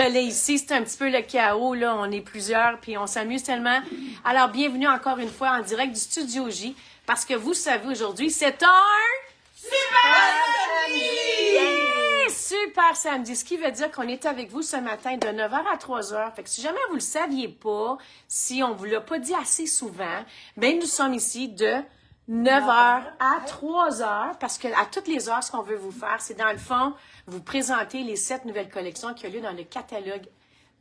désolée, ici, c'est un petit peu le chaos, là. On est plusieurs, puis on s'amuse tellement. Alors, bienvenue encore une fois en direct du Studio J, parce que vous savez, aujourd'hui, c'est un... Super Samedi! Yeah! Super Samedi, ce qui veut dire qu'on est avec vous ce matin de 9h à 3h. Fait que si jamais vous le saviez pas, si on vous l'a pas dit assez souvent, ben nous sommes ici de 9h à 3h, parce que à toutes les heures, ce qu'on veut vous faire, c'est dans le fond, vous présenter les 7 nouvelles collections qui ont lieu dans le catalogue.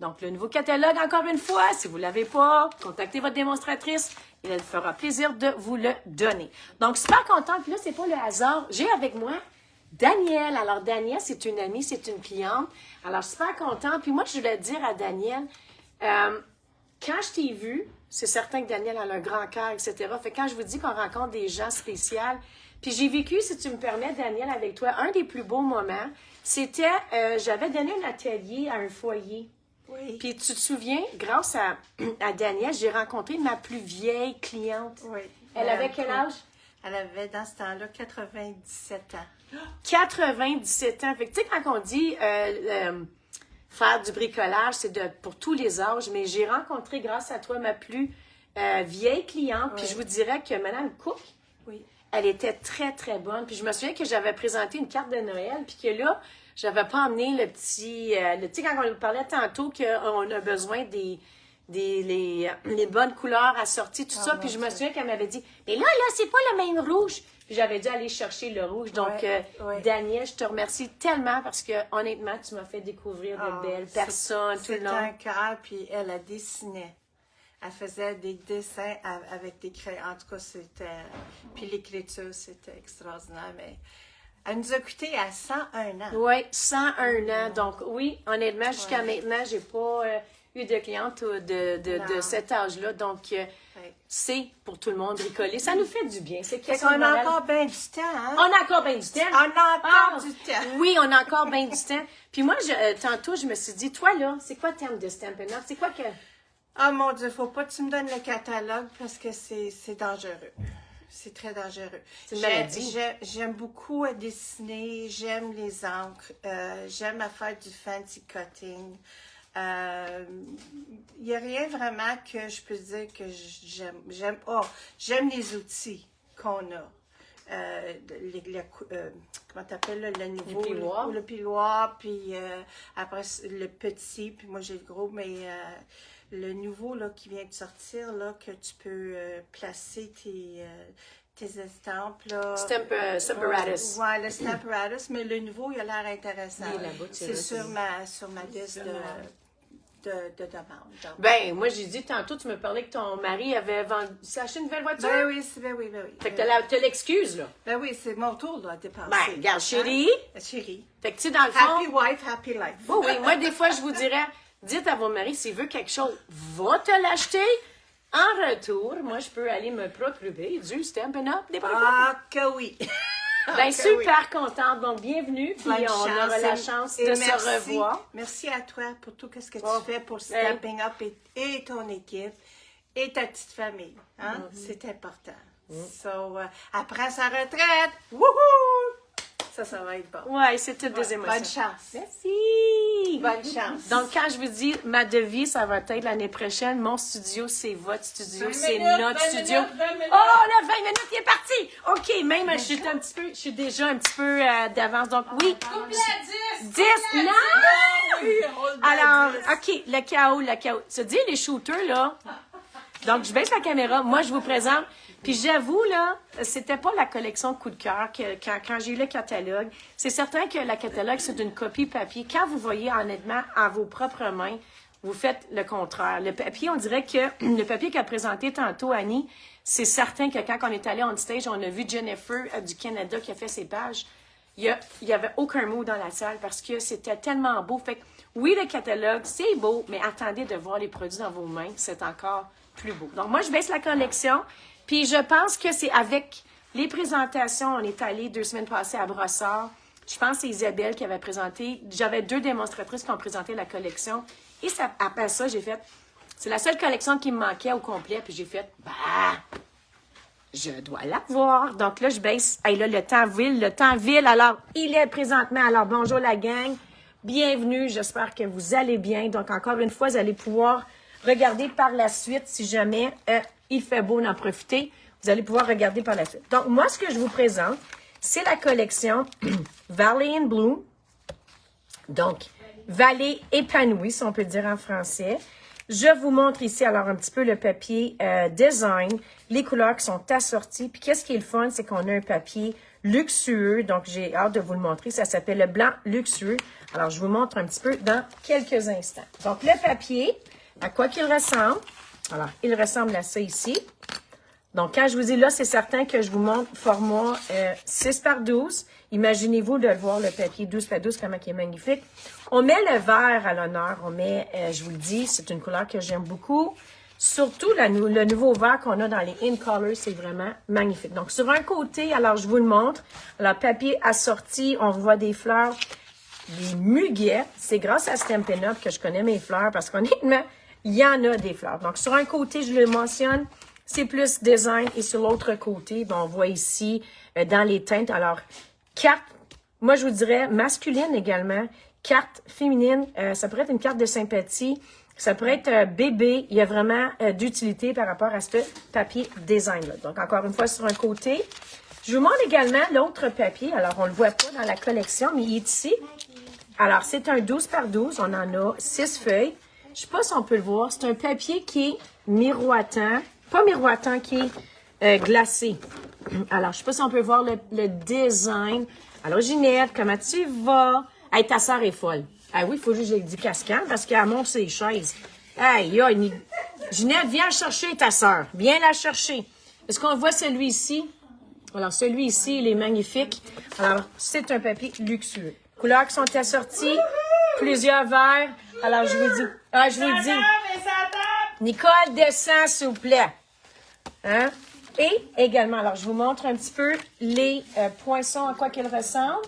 Donc, le nouveau catalogue, encore une fois, si vous ne l'avez pas, contactez votre démonstratrice et elle fera plaisir de vous le donner. Donc, super contente. Puis là, c'est pas le hasard. J'ai avec moi Danielle. Alors, Danielle, c'est une amie, c'est une cliente. Alors, super contente. Puis moi, je voulais dire à Danielle, quand je t'ai vue, c'est certain que Danielle a un grand cœur, etc. Fait que quand je vous dis qu'on rencontre des gens spéciaux, puis j'ai vécu, si tu me permets, Danielle, avec toi, un des plus beaux moments, c'était, j'avais donné un atelier à un foyer. Oui. Puis tu te souviens, grâce à Danielle, j'ai rencontré ma plus vieille cliente. Oui. Elle avait quel âge? Elle avait, dans ce temps-là, 97 ans. 97 ans. Fait que tu sais, quand on dit faire du bricolage, c'est pour tous les âges, mais j'ai rencontré, grâce à toi, ma plus vieille cliente. Oui. Puis je vous dirais que Mme Cook, Oui. elle était très, très bonne. Puis je me souviens que j'avais présenté une carte de Noël, puis que là, j'avais pas emmené le petit... tu sais, quand on parlait tantôt qu'on a besoin les bonnes couleurs assorties, tout ça. Puis je me souviens qu'elle m'avait dit, mais là, c'est pas le même rouge. Puis j'avais dû aller chercher le rouge. Donc, ouais. Danielle, je te remercie tellement parce que, honnêtement, tu m'as fait découvrir de belles personnes tout le long. C'était un cœur, puis elle a dessiné. Elle faisait des dessins avec des crayons. En tout cas, c'était... Puis l'écriture, c'était extraordinaire, mais... Elle nous a coûté à 101 ans. Oui, 101 ans. Donc, oui, honnêtement, jusqu'à maintenant, j'ai pas eu de cliente de cet âge-là. Donc, c'est pour tout le monde bricoler. Ça nous fait du bien. C'est question On a encore bien du temps, hein? On a encore bien du temps. On a encore du temps. Oui, on a encore bien du temps. Puis moi, tantôt, je me suis dit, toi, là, c'est quoi le terme de Stampin' Up? C'est quoi que... Oh mon Dieu, faut pas que tu me donnes le catalogue parce que c'est dangereux. C'est très dangereux. C'est une maladie. J'aime beaucoup dessiner, j'aime les encres, j'aime à faire du fancy cutting. Il n'y a rien vraiment que je peux dire que j'aime. J'aime les outils qu'on a. Comment t'appelles le niveau? Le piloir. Le piloir, puis après le petit, puis moi j'ai le gros, mais le nouveau là, qui vient de sortir, là, que tu peux placer tes estampes. Stamparatus. Oui, le Stamparatus, mais le nouveau, il a l'air intéressant. Il est là-bas, C'est sur ma liste de demandes. Donc. Ben, moi, j'ai dit tantôt, tu me parlais que ton mari avait acheté une nouvelle voiture. Ben oui. Fait que t'as l'excuse, là. Ben oui, c'est mon tour, là, à dépenser. Ben, regarde, chérie. Hein? Chérie. Fait que, tu sais, dans le fond... Happy wife, happy life. Oui, moi, des fois, je vous dirais, dites à vos maris, s'il veut quelque chose, va te l'acheter. En retour, moi, je peux aller me procurer du Stampin' Up, des bonbons. Ah, que oui. Ben, super contente. Donc, bienvenue. Puis, Bonne on chance. aura la chance de se revoir. Merci à toi pour tout ce que tu fais pour Stampin' Up et ton équipe et ta petite famille. Hein? C'est important. So, après sa retraite, wouhou! Ça va être bon. Oui, c'est toutes des émotions. Bonne chance. Merci. Bonne chance. Donc, quand je vous dis ma devise, ça va être l'année prochaine. Mon studio, c'est votre studio, 20 c'est minutes, notre 20 studio. minutes, 20 minutes. Oh, là, 20 minutes, il est parti. OK, même, je suis déjà un petit peu d'avance. Donc, oui. Coupe la 10. 10. Non! Oui, Alors, OK, le chaos. Se dit les shooters, là. Donc, je baisse la caméra. Moi, je vous présente. Puis j'avoue, là, c'était pas la collection coup de cœur quand j'ai eu le catalogue. C'est certain que la catalogue, c'est d'une copie papier. Quand vous voyez honnêtement en vos propres mains, vous faites le contraire. Le papier, on dirait que le papier qu'a présenté tantôt Annie, c'est certain que quand on est allé on stage, on a vu Jennifer du Canada qui a fait ses pages. Il y avait aucun mot dans la salle parce que c'était tellement beau. Fait que, oui, le catalogue, c'est beau, mais attendez de voir les produits dans vos mains, c'est encore plus beau. Donc, moi, je baisse la collection. Puis je pense que c'est avec les présentations, on est allé 2 semaines passées à Brossard. Je pense que c'est Isabelle qui avait présenté. J'avais 2 démonstratrices qui ont présenté la collection. Et après ça, j'ai fait, c'est la seule collection qui me manquait au complet. Puis j'ai fait, je dois l'avoir. Donc là, je baisse. Hey, là, le temps ville. Alors, il est présentement. Alors, bonjour la gang. bienvenue. J'espère que vous allez bien. Donc, encore une fois, vous allez pouvoir regarder par la suite si jamais il fait beau d'en profiter. Vous allez pouvoir regarder par la suite. Donc, moi, ce que je vous présente, c'est la collection Valley in Bloom. Donc, Vallée épanouie, si on peut dire en français. Je vous montre ici, alors, un petit peu le papier design, les couleurs qui sont assorties. Puis, qu'est-ce qui est le fun, c'est qu'on a un papier luxueux. Donc, j'ai hâte de vous le montrer. Ça s'appelle le blanc luxueux. Alors, je vous montre un petit peu dans quelques instants. Donc, le papier, à quoi qu'il ressemble? Alors, il ressemble à ça ici. Donc, quand je vous dis là, c'est certain que je vous montre format 6 par 12. Imaginez-vous de le voir, le papier 12 par 12, comment il est magnifique. On met le vert à l'honneur. On met, je vous le dis, c'est une couleur que j'aime beaucoup. Surtout le nouveau vert qu'on a dans les In Color, c'est vraiment magnifique. Donc, sur un côté, alors je vous le montre, alors papier assorti, on voit des fleurs, des muguets. C'est grâce à Stampin' Up que je connais mes fleurs parce qu'honnêtement, il y en a des fleurs. Donc, sur un côté, je le mentionne, c'est plus design. Et sur l'autre côté, ben, on voit ici, dans les teintes, alors, carte, moi, je vous dirais masculine également, carte féminine, ça pourrait être une carte de sympathie, ça pourrait être bébé. Il y a vraiment d'utilité par rapport à ce papier design-là. Donc, encore une fois, sur un côté. Je vous montre également l'autre papier. Alors, on ne le voit pas dans la collection, mais il est ici. Alors, c'est un 12 par 12. On en a 6 feuilles. Je ne sais pas si on peut le voir. C'est un papier qui est miroitant. Pas miroitant, qui est glacé. Alors, je ne sais pas si on peut voir le design. Alors, Ginette, comment tu vas? Hey, ta sœur est folle. Ah oui, il faut juste que je lui dise cascade parce qu'elle monte ses chaises. Hey, Ginette, viens chercher ta sœur. Viens la chercher. Est-ce qu'on voit celui-ci? Alors, celui-ci, il est magnifique. Alors, c'est un papier luxueux. Couleurs qui sont assorties, plusieurs verres. Alors, je vous dis... Ah, je vous le dis. Nicole, descends, s'il vous plaît. Hein? Et également, alors, je vous montre un petit peu les poinçons, à quoi qu'ils ressemblent.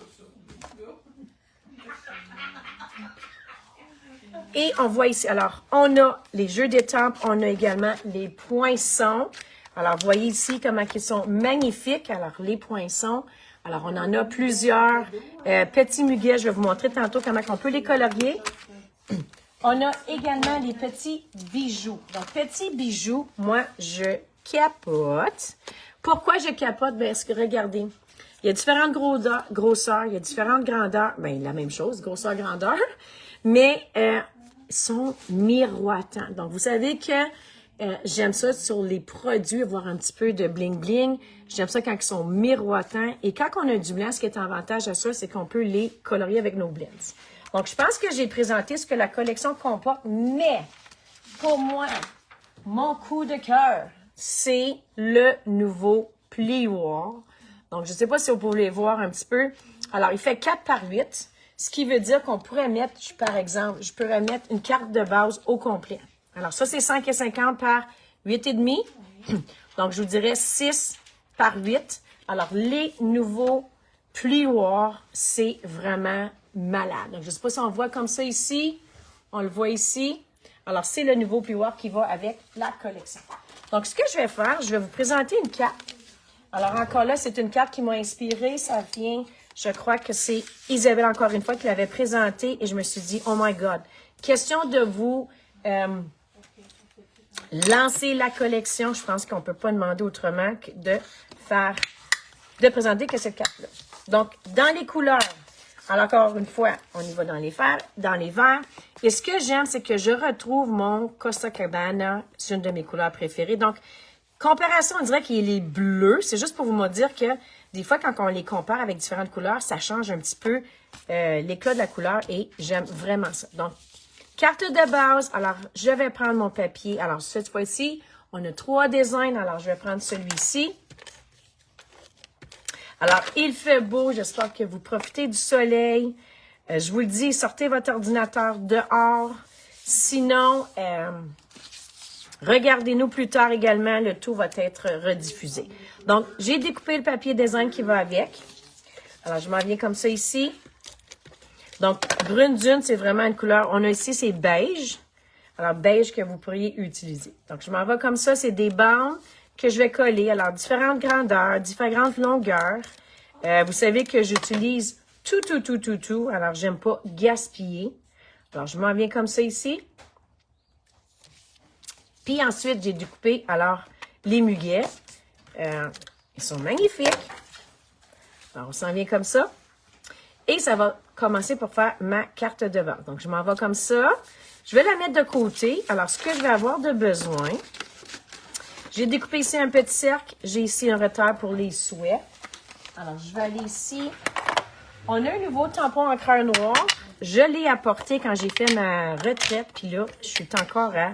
Et on voit ici, alors, on a les jeux d'étampes, on a également les poinçons. Alors, vous voyez ici comment ils sont magnifiques. Alors, les poinçons. Alors, on en a plusieurs petits muguets. Je vais vous montrer tantôt comment on peut les colorier. On a également les petits bijoux. Donc, petits bijoux, moi, je capote. Pourquoi je capote? Bien, parce que, regardez, il y a différentes grosseurs, il y a différentes grandeurs. Bien, la même chose, grosseur, grandeur. Mais sont miroitants. Donc, vous savez que j'aime ça sur les produits, avoir un petit peu de bling-bling. J'aime ça quand ils sont miroitants. Et quand on a du blanc, ce qui est un avantage à ça, c'est qu'on peut les colorier avec nos blends. Donc, je pense que j'ai présenté ce que la collection comporte, mais pour moi, mon coup de cœur, c'est le nouveau plioir. Donc, je ne sais pas si vous pouvez voir un petit peu. Alors, il fait 4 par 8. Ce qui veut dire qu'on pourrait mettre, par exemple, je pourrais mettre une carte de base au complet. Alors, ça, c'est 5,50 par 8,5. Donc, je vous dirais 6 par 8. Alors, les nouveaux plioirs, c'est vraiment malade. Donc, je ne sais pas si on le voit comme ça ici. On le voit ici. Alors, c'est le nouveau plioir qui va avec la collection. Donc, ce que je vais faire, je vais vous présenter une carte. Alors, encore là, c'est une carte qui m'a inspirée. Ça vient... Je crois que c'est Isabelle, encore une fois, qui l'avait présentée et je me suis dit, oh my God, question de vous lancer la collection. Je pense qu'on ne peut pas demander autrement que de présenter que cette carte-là. Donc, dans les couleurs, alors encore une fois, on y va dans les verts. Et ce que j'aime, c'est que je retrouve mon Costa Cabana, c'est une de mes couleurs préférées. Donc, comparaison, on dirait qu'il est bleu. C'est juste pour vous dire que des fois, quand on les compare avec différentes couleurs, ça change un petit peu l'éclat de la couleur et j'aime vraiment ça. Donc, carte de base. Alors, je vais prendre mon papier. Alors, cette fois-ci, on a 3 designs. Alors, je vais prendre celui-ci. Alors, il fait beau. J'espère que vous profitez du soleil. Je vous le dis, sortez votre ordinateur dehors. Sinon, regardez-nous plus tard également. Le tout va être rediffusé. Donc, j'ai découpé le papier design qui va avec. Alors, je m'en viens comme ça ici. Donc, brune dune, c'est vraiment une couleur. On a ici, c'est beige. Alors, beige que vous pourriez utiliser. Donc, je m'en vais comme ça. C'est des bandes que je vais coller. Alors, différentes grandeurs, différentes longueurs. Vous savez que j'utilise tout. Alors, j'aime pas gaspiller. Alors, je m'en viens comme ça ici. Puis ensuite, j'ai découpé, alors, les muguets. Ils sont magnifiques. Alors, on s'en vient comme ça. Et ça va commencer pour faire ma carte de vente. Donc, je m'en vais comme ça. Je vais la mettre de côté. Alors, ce que je vais avoir de besoin, j'ai découpé ici un petit cercle. J'ai ici un retard pour les souhaits. Alors, je vais aller ici. On a un nouveau tampon encreur noir. Je l'ai apporté quand j'ai fait ma retraite. Puis là, je suis encore à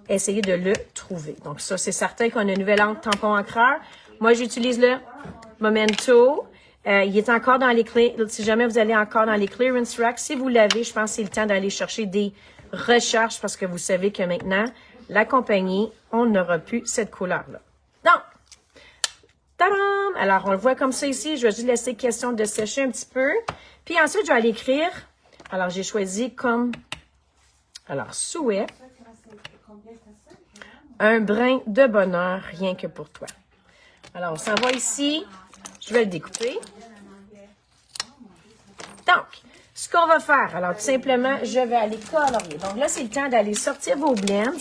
essayer de le trouver. Donc, ça, c'est certain qu'on a une nouvelle encre tampon encreur. Moi, j'utilise le Momento. Il est encore dans les clés. Si jamais vous allez encore dans les clearance racks, si vous l'avez, je pense que c'est le temps d'aller chercher des recherches parce que vous savez que maintenant, la compagnie, on n'aura plus cette couleur-là. Donc, tadam! Alors, on le voit comme ça ici. Je vais juste laisser question de sécher un petit peu. Puis ensuite, je vais aller écrire. Alors, j'ai choisi comme, alors, souhait. Un brin de bonheur, rien que pour toi. Alors, on s'en va ici. Je vais le découper. Donc, ce qu'on va faire, alors tout simplement, je vais aller colorier. Donc là, c'est le temps d'aller sortir vos blends.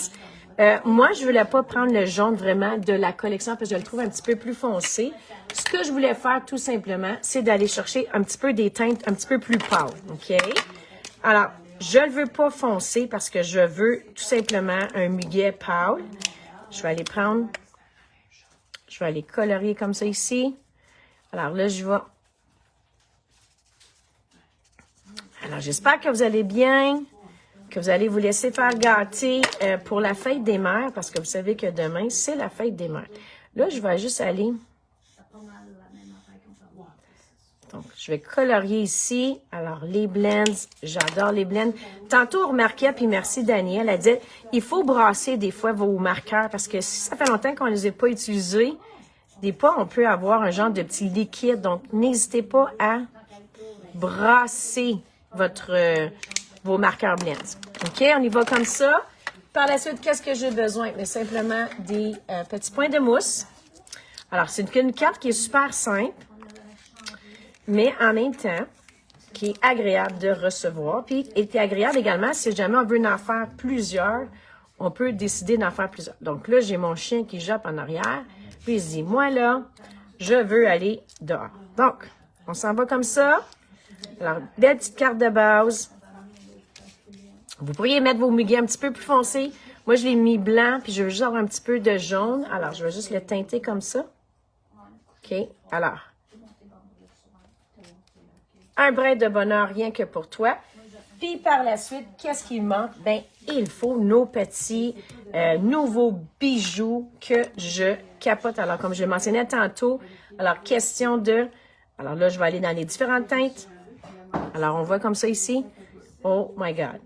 Moi, je ne voulais pas prendre le jaune vraiment de la collection parce que je le trouve un petit peu plus foncé. Ce que je voulais faire, tout simplement, c'est d'aller chercher un petit peu des teintes un petit peu plus pâles. OK? Alors, je ne le veux pas foncé parce que je veux tout simplement un muguet pâle. Je vais aller prendre, je vais aller colorier comme ça ici. Alors là, je vais... Alors, j'espère que vous allez bien, que vous allez vous laisser faire gâter pour la fête des mères, parce que vous savez que demain, c'est la fête des mères. Là, je vais juste aller... Donc, je vais colorier ici. Alors, les blends, j'adore les blends. Tantôt, on remarquait, puis merci Danielle, elle dit, il faut brasser des fois vos marqueurs, parce que si ça fait longtemps qu'on ne les a pas utilisés, des fois, on peut avoir un genre de petit liquide. Donc, n'hésitez pas à brasser vos marqueurs blends. OK? On y va comme ça. Par la suite, qu'est-ce que j'ai besoin? Mais simplement des petits points de mousse. Alors, c'est une carte qui est super simple, mais en même temps, qui est agréable de recevoir. Puis, elle est agréable également si jamais on veut en faire plusieurs, on peut décider d'en faire plusieurs. Donc là, j'ai mon chien qui jappe en arrière. Puis il se dit, moi là, je veux aller dehors. Donc, on s'en va comme ça. Alors, belle petite carte de base. Vous pourriez mettre vos muguets un petit peu plus foncés. Moi, je l'ai mis blanc, puis je veux juste avoir un petit peu de jaune. Alors, je vais juste le teinter comme ça. OK. Alors, un brin de bonheur, rien que pour toi. Puis par la suite, qu'est-ce qu'il manque? Ben, il faut nos petits nouveaux bijoux que je capote. Alors, comme je le mentionnais tantôt, alors, question de... Alors là, je vais aller dans les différentes teintes. Alors, on voit comme ça ici. Oh my God.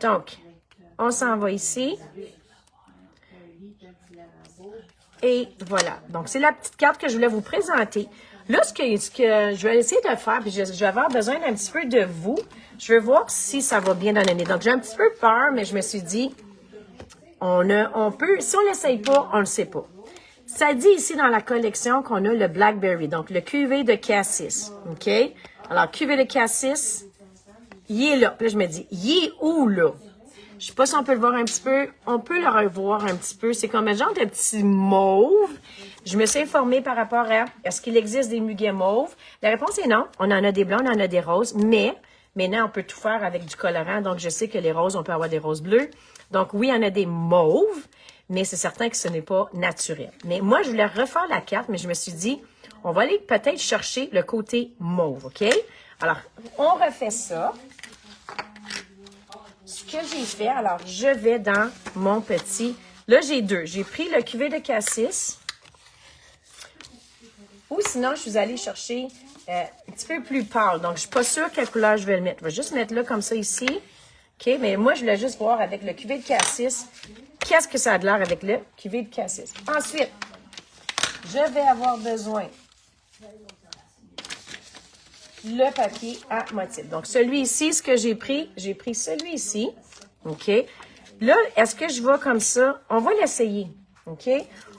Donc, on s'en va ici. Et voilà. Donc, c'est la petite carte que je voulais vous présenter. Là, ce que je vais essayer de faire, puis je vais avoir besoin d'un petit peu de vous. Je veux voir si ça va bien donner. Donc, j'ai un petit peu peur, mais je me suis dit, on peut, si on ne l'essaye pas, on ne le sait pas. Ça dit ici dans la collection qu'on a le Blackberry, donc le cuvée de Cassis. OK? Alors, cuvée de Cassis, il est là. Puis là, je me dis, il est où, là? Je sais pas si on peut le voir un petit peu. On peut le revoir un petit peu. C'est comme un genre de petit mauve. Je me suis informée par rapport à est-ce qu'il existe des muguets mauves. La réponse est non. On en a des blancs, on en a des roses. Mais maintenant, on peut tout faire avec du colorant. Donc, je sais que les roses, on peut avoir des roses bleues. Donc, oui, il y en a des mauves. Mais c'est certain que ce n'est pas naturel. Mais moi, je voulais refaire la carte, mais je me suis dit, on va aller peut-être chercher le côté mauve, OK? Alors, on refait ça. Ce que j'ai fait, alors, je vais dans mon petit... Là, j'ai deux. J'ai pris le cuvée de Cassis. Ou sinon, je suis allée chercher un petit peu plus pâle. Donc, je ne suis pas sûre quelle couleur je vais le mettre. Je vais juste mettre là comme ça ici. OK? Mais moi, je voulais juste voir avec le cuvée de Cassis, qu'est-ce que ça a de l'air avec le cuvée de Cassis. Ensuite, je vais avoir besoin le papier à motif. Donc, celui ici, ce que j'ai pris celui ici. OK? Là, est-ce que je vais comme ça? On va l'essayer. OK?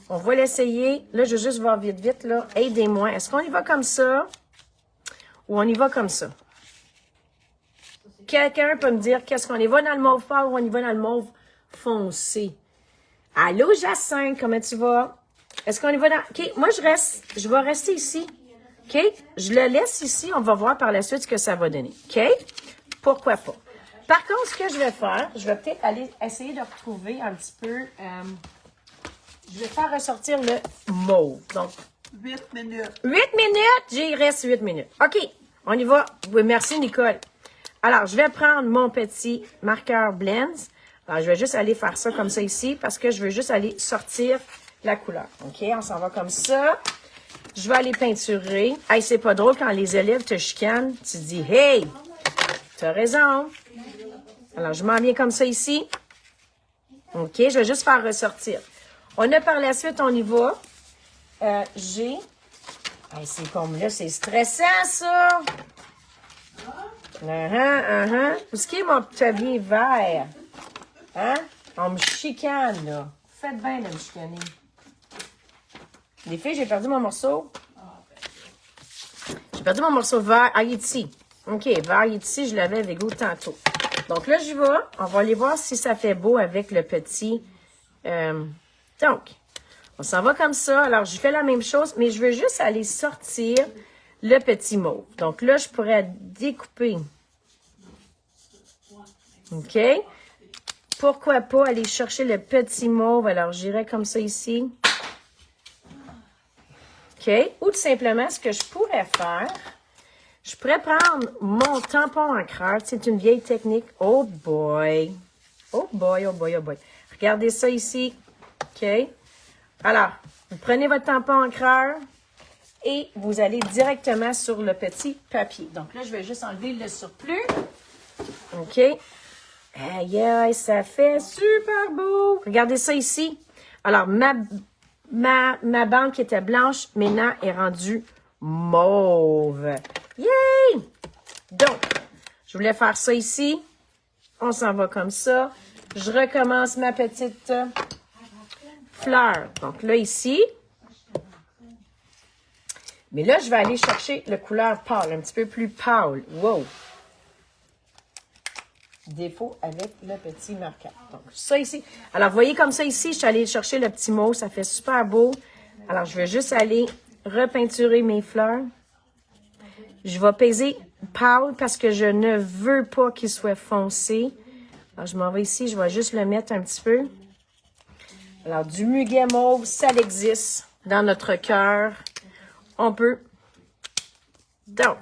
On va l'essayer. Là, je vais juste voir vite, là. Aidez-moi. Est-ce qu'on y va comme ça? ou on y va comme ça? Quelqu'un peut me dire qu'est-ce qu'on y va dans le mauve pâle ou on y va dans le mauve foncé? Allô, Jacinthe, comment tu vas? Est-ce qu'on y va dans... OK, moi, je vais rester ici. OK? Je le laisse ici. On va voir par la suite ce que ça va donner. OK? Pourquoi pas? Par contre, ce que je vais faire, je vais peut-être aller essayer de retrouver un petit peu... je vais faire ressortir le mauve. Donc, 8 minutes. 8 minutes? Il reste 8 minutes. OK, on y va. Oui, merci, Nicole. Alors, je vais prendre mon petit marqueur Blends. Alors, je vais juste aller faire ça comme ça ici parce que je veux juste aller sortir la couleur. OK, on s'en va comme ça. Je vais aller peinturer. Hey, c'est pas drôle quand les élèves te chicanent. Tu te dis, hey, tu as raison. Alors, je m'en viens comme ça ici. OK, je vais juste faire ressortir. On a par la suite, on y va. J'ai... Hey, c'est comme là, c'est stressant, ça. Où est-ce qu'il est mon papier vert? Hein? On me chicane, là. Faites bien de me chicaner. Les filles, j'ai perdu mon morceau. J'ai perdu mon morceau vert. Ah, il est ici. OK, vert, il est ici. Je l'avais avec vous tantôt. Donc là, j'y vais. On va aller voir si ça fait beau avec le petit... Donc, on s'en va comme ça. Alors, je fais la même chose, mais je veux juste aller sortir le petit mauve. Donc là, je pourrais découper. OK? Pourquoi pas aller chercher le petit mauve? Alors, j'irai comme ça ici. OK? Ou tout simplement, ce que je pourrais faire, je pourrais prendre mon tampon encreur. C'est une vieille technique. Oh boy! Oh boy, oh boy, oh boy. Regardez ça ici. OK? Alors, vous prenez votre tampon encreur et vous allez directement sur le petit papier. Donc là, je vais juste enlever le surplus. OK? Aïe, aïe, ça fait super beau. Regardez ça ici. Alors, ma bande qui était blanche, maintenant, est rendue mauve. Yay! Donc, je voulais faire ça ici. On s'en va comme ça. Je recommence ma petite fleur. Donc là, ici. Mais là, je vais aller chercher le couleur pâle, un petit peu plus pâle. Wow! Défaut avec le petit marqueur. Donc, ça ici. Alors, vous voyez comme ça ici, je suis allée chercher le petit mot. Ça fait super beau. Alors, je vais juste aller repeinturer mes fleurs. Je vais peser pâle parce que je ne veux pas qu'il soit foncé. Alors, je m'en vais ici. Je vais juste le mettre un petit peu. Alors, du muguet mauve, ça existe dans notre cœur. On peut. Donc,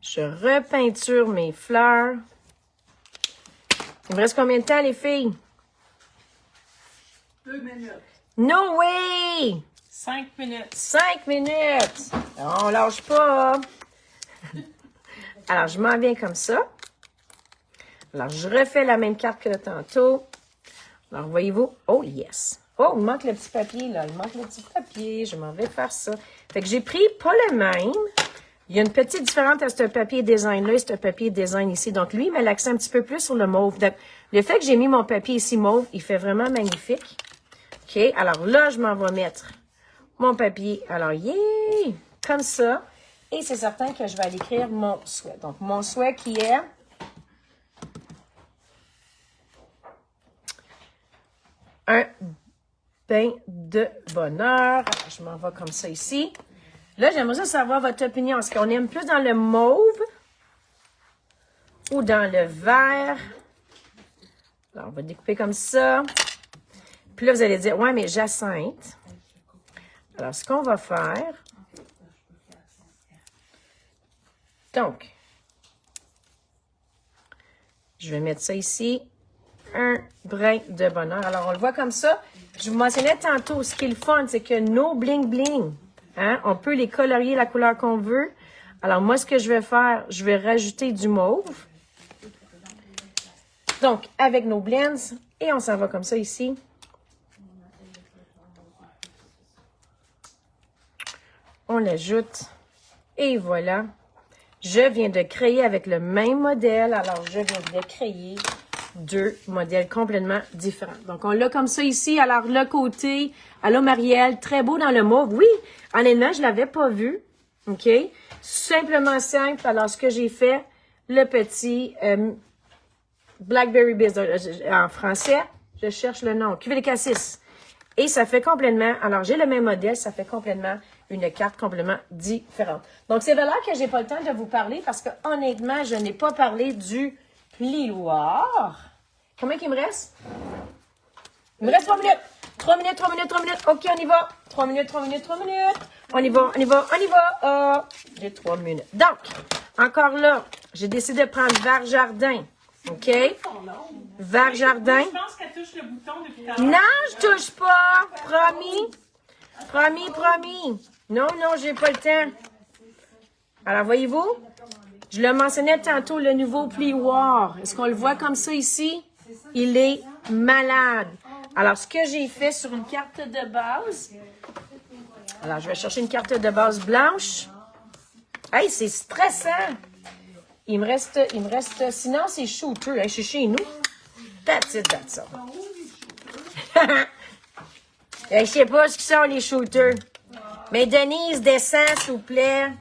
je repeinture mes fleurs. Il me reste combien de temps, les filles? 2 minutes. No way! 5 minutes. 5 minutes! On lâche pas. Alors, je m'en viens comme ça. Alors, je refais la même carte que tantôt. Alors, voyez-vous? Oh, yes! Oh, il manque le petit papier, là. Il manque le petit papier. Je m'en vais faire ça. Fait que j'ai pris pas le même. Il y a une petite différence à ce papier design-là et ce papier design ici. Donc, lui, il met l'accent un petit peu plus sur le mauve. Donc, le fait que j'ai mis mon papier ici mauve, il fait vraiment magnifique. OK? Alors là, je m'en vais mettre mon papier. Alors, yeah! Comme ça. Et c'est certain que je vais aller écrire mon souhait. Donc, mon souhait qui est... un bain de bonheur. Alors, je m'en vais comme ça ici. Là, j'aimerais savoir votre opinion. Est-ce qu'on aime plus dans le mauve ou dans le vert? Alors, on va découper comme ça. Puis là, vous allez dire, ouais, mais Jacinthe. Alors, ce qu'on va faire... Donc, je vais mettre ça ici. Un brin de bonheur. Alors, on le voit comme ça. Je vous mentionnais tantôt, ce qui est le fun, c'est que nos bling-bling, hein, on peut les colorier la couleur qu'on veut. Alors, moi, ce que je vais faire, je vais rajouter du mauve. Donc, avec nos blends, et on s'en va comme ça ici. On l'ajoute. Et voilà. Je viens de créer avec le même modèle. Alors, je viens de créer 2 modèles complètement différents. Donc, on l'a comme ça ici. Alors, le côté, allô Marielle, très beau dans le mauve. Oui, honnêtement, je ne l'avais pas vu. OK? Simplement simple. Alors, ce que j'ai fait, le petit Blackberry Biz en français, je cherche le nom, cuvée de cassis. Et ça fait complètement, alors j'ai le même modèle, ça fait complètement une carte complètement différente. Donc, c'est valeur que j'ai pas le temps de vous parler parce que honnêtement, je n'ai pas parlé du plioir. Combien qu'il me reste? Il me reste 3 minutes. 3 minutes, 3 minutes, 3 minutes. OK, on y va. 3 minutes, 3 minutes, 3 minutes. On y va, on y va, on y va. J'ai 3 minutes. Donc, encore là, j'ai décidé de prendre Var Jardin. OK? Var Jardin. Je pense qu'elle touche le bouton depuis tout à l'heure. Non, je touche pas. Promis. Promis, promis. Non, non, j'ai pas le temps. Alors, voyez-vous? Je le mentionnais tantôt, le nouveau plioir. Est-ce qu'on le voit comme ça ici? Il est malade. Alors, ce que j'ai fait sur une carte de base, alors je vais chercher une carte de base blanche. Hey, c'est stressant. Il me reste, sinon c'est shooter. Hey, je suis chez nous. That's it, that's all. Hey, je sais pas ce que sont les shooters. Mais Denise, descends, s'il vous plaît.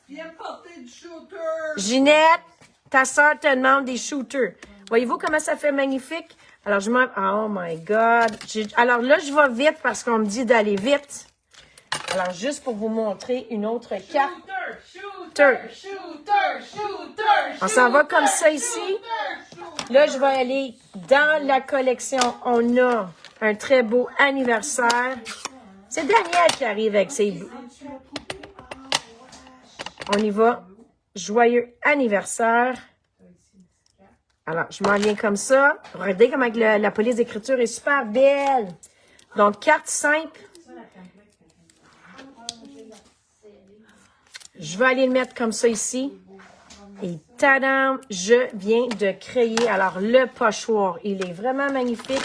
Viens porter du shooter. Ginette, ta soeur te demande des shooters. Voyez-vous comment ça fait magnifique? Alors, je m'en... Oh my God! Alors là, je vais vite parce qu'on me dit d'aller vite. Alors, juste pour vous montrer une autre carte. On s'en va comme ça ici. Là, je vais aller dans la collection. On a un très beau anniversaire. C'est Daniel qui arrive avec ses... On y va. Joyeux anniversaire. Alors, je m'en viens comme ça. Regardez comment la police d'écriture est super belle. Donc, carte simple. Je vais aller le mettre comme ça ici. Et tadam, je viens de créer, alors, le pochoir. Il est vraiment magnifique.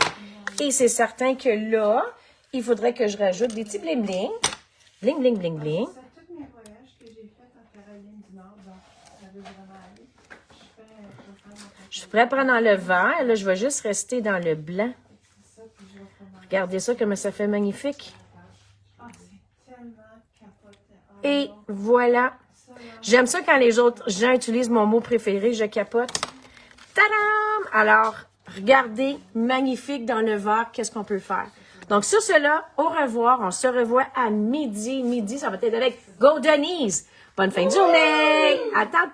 Et c'est certain que là, il faudrait que je rajoute des petits bling-bling. Bling, bling, bling, bling. Je suis prête à prendre dans le vert. Là, je vais juste rester dans le blanc. Regardez ça, comme ça fait magnifique. Et voilà. J'aime ça quand les autres gens utilisent mon mot préféré, je capote. Tadam! Alors, regardez, magnifique dans le vert, qu'est-ce qu'on peut faire. Donc, sur cela, au revoir. On se revoit à midi. Midi, ça va être avec Go Denise. Bonne fin de journée! À tantôt!